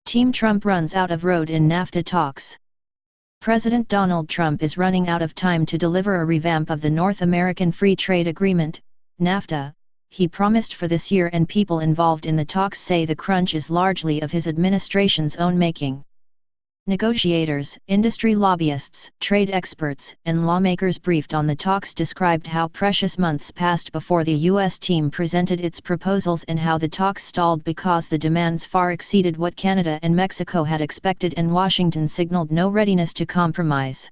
Team Trump runs out of road in NAFTA talks. President Donald Trump is running out of time to deliver a revamp of the North American Free Trade Agreement, NAFTA, he promised for this year, and people involved in the talks say the crunch is largely of his administration's own making. Negotiators, industry lobbyists, trade experts, and lawmakers briefed on the talks described how precious months passed before the U.S. team presented its proposals and how the talks stalled because the demands far exceeded what Canada and Mexico had expected, and Washington signaled no readiness to compromise.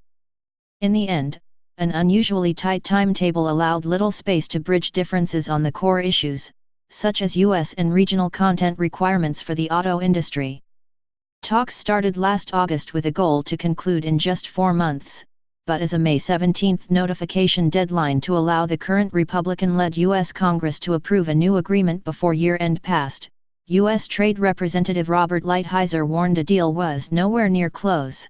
In the end, an unusually tight timetable allowed little space to bridge differences on the core issues, such as U.S. and regional content requirements for the auto industry. Talks started last August with a goal to conclude in just 4 months, but as a May 17 notification deadline to allow the current Republican-led U.S. Congress to approve a new agreement before year-end passed, U.S. Trade Representative Robert Lighthizer warned a deal was nowhere near close.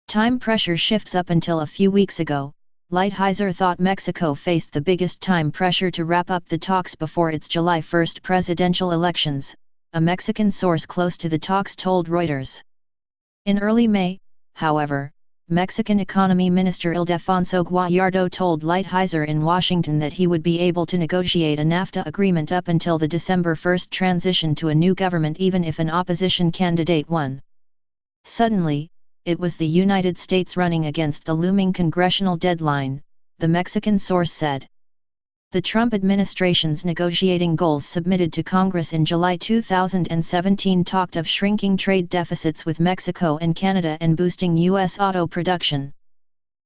Time pressure shifts up. Until a few weeks ago, Lighthizer thought Mexico faced the biggest time pressure to wrap up the talks before its July 1 presidential elections, a Mexican source close to the talks told Reuters. In early May, however, Mexican Economy Minister Ildefonso Guajardo told Lighthizer in Washington that he would be able to negotiate a NAFTA agreement up until the December 1 transition to a new government, even if an opposition candidate won. Suddenly, it was the United States running against the looming congressional deadline, the Mexican source said. The Trump administration's negotiating goals submitted to Congress in July 2017 talked of shrinking trade deficits with Mexico and Canada and boosting U.S. auto production.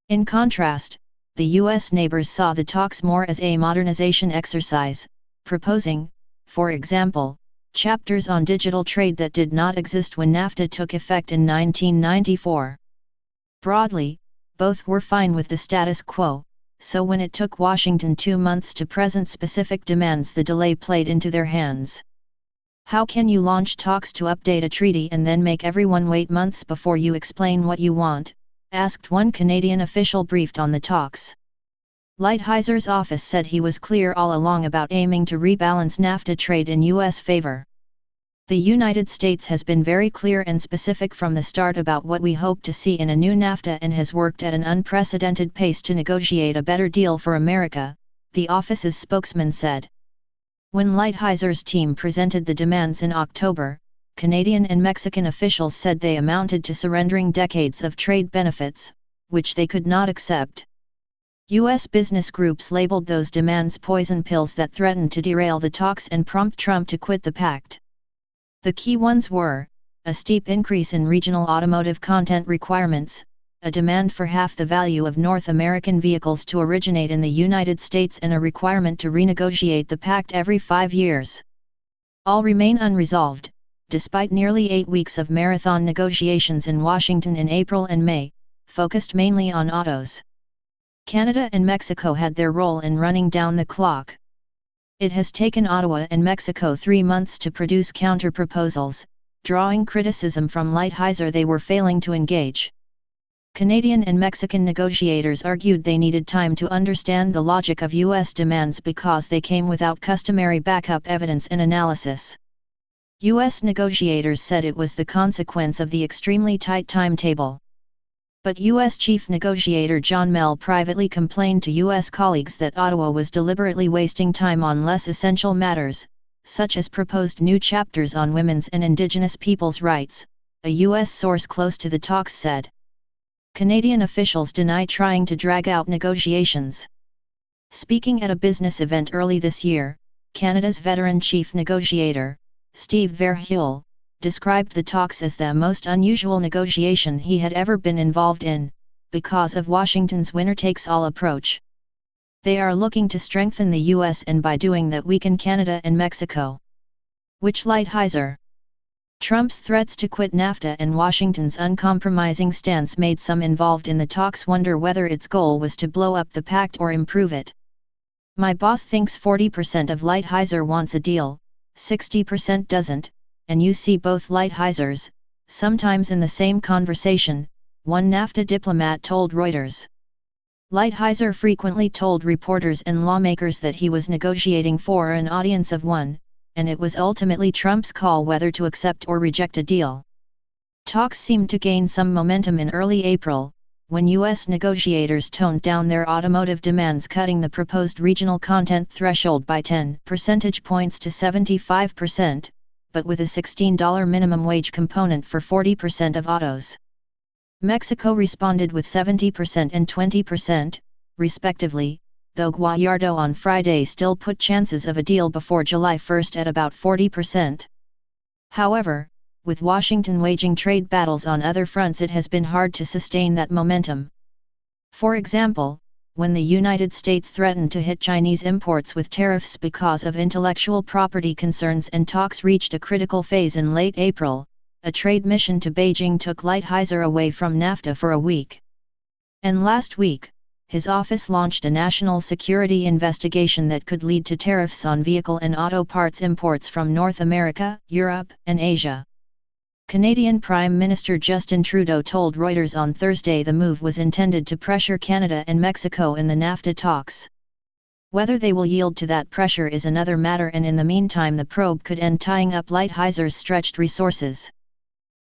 In contrast, the U.S. neighbors saw the talks more as a modernization exercise, proposing, for example, chapters on digital trade that did not exist when NAFTA took effect in 1994. Broadly, both were fine with the status quo. So when it took Washington 2 months to present specific demands, the delay played into their hands. How can you launch talks to update a treaty and then make everyone wait months before you explain what you want? Asked one Canadian official briefed on the talks. Lighthizer's office said he was clear all along about aiming to rebalance NAFTA trade in U.S. favor. The United States has been very clear and specific from the start about what we hope to see in a new NAFTA and has worked at an unprecedented pace to negotiate a better deal for America, the office's spokesman said. When Lighthizer's team presented the demands in October, Canadian and Mexican officials said they amounted to surrendering decades of trade benefits, which they could not accept. U.S. business groups labeled those demands poison pills that threatened to derail the talks and prompt Trump to quit the pact. The key ones were, a steep increase in regional automotive content requirements, a demand for half the value of North American vehicles to originate in the United States, and a requirement to renegotiate the pact every 5 years. All remain unresolved, despite nearly 8 weeks of marathon negotiations in Washington in April and May, focused mainly on autos. Canada and Mexico had their role in running down the clock. It has taken Ottawa and Mexico 3 months to produce counter-proposals, drawing criticism from Lighthizer they were failing to engage. Canadian and Mexican negotiators argued they needed time to understand the logic of U.S. demands because they came without customary backup evidence and analysis. U.S. negotiators said it was the consequence of the extremely tight timetable. But U.S. Chief Negotiator John Mell privately complained to U.S. colleagues that Ottawa was deliberately wasting time on less essential matters, such as proposed new chapters on women's and Indigenous peoples' rights, a U.S. source close to the talks said. Canadian officials deny trying to drag out negotiations. Speaking at a business event early this year, Canada's veteran chief negotiator, Steve Verheuvel, described the talks as the most unusual negotiation he had ever been involved in, because of Washington's winner-takes-all approach. They are looking to strengthen the U.S. and by doing that weaken Canada and Mexico. Which Lighthizer? Trump's threats to quit NAFTA and Washington's uncompromising stance made some involved in the talks wonder whether its goal was to blow up the pact or improve it. My boss thinks 40% of Lighthizer wants a deal, 60% doesn't, and you see both Lighthizers, sometimes in the same conversation, one NAFTA diplomat told Reuters. Lighthizer frequently told reporters and lawmakers that he was negotiating for an audience of one, and it was ultimately Trump's call whether to accept or reject a deal. Talks seemed to gain some momentum in early April, when U.S. negotiators toned down their automotive demands, cutting the proposed regional content threshold by 10 percentage points to 75%, but with a $16 minimum wage component for 40% of autos. Mexico responded with 70% and 20%, respectively, though Guajardo on Friday still put chances of a deal before July 1 at about 40%. However, with Washington waging trade battles on other fronts, it has been hard to sustain that momentum. For example, when the United States threatened to hit Chinese imports with tariffs because of intellectual property concerns and talks reached a critical phase in late April, a trade mission to Beijing took Lighthizer away from NAFTA for a week. And last week, his office launched a national security investigation that could lead to tariffs on vehicle and auto parts imports from North America, Europe, and Asia. Canadian Prime Minister Justin Trudeau told Reuters on Thursday the move was intended to pressure Canada and Mexico in the NAFTA talks. Whether they will yield to that pressure is another matter, and in the meantime the probe could end tying up Lighthizer's stretched resources.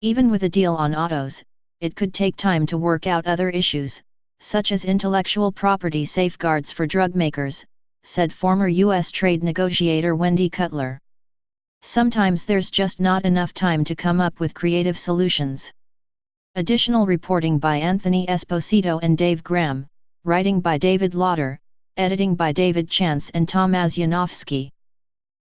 Even with a deal on autos, it could take time to work out other issues, such as intellectual property safeguards for drug makers, said former U.S. trade negotiator Wendy Cutler. Sometimes there's just not enough time to come up with creative solutions. Additional reporting by Anthony Esposito and Dave Graham, writing by David Lauder, editing by David Chance and Tom Asianowski.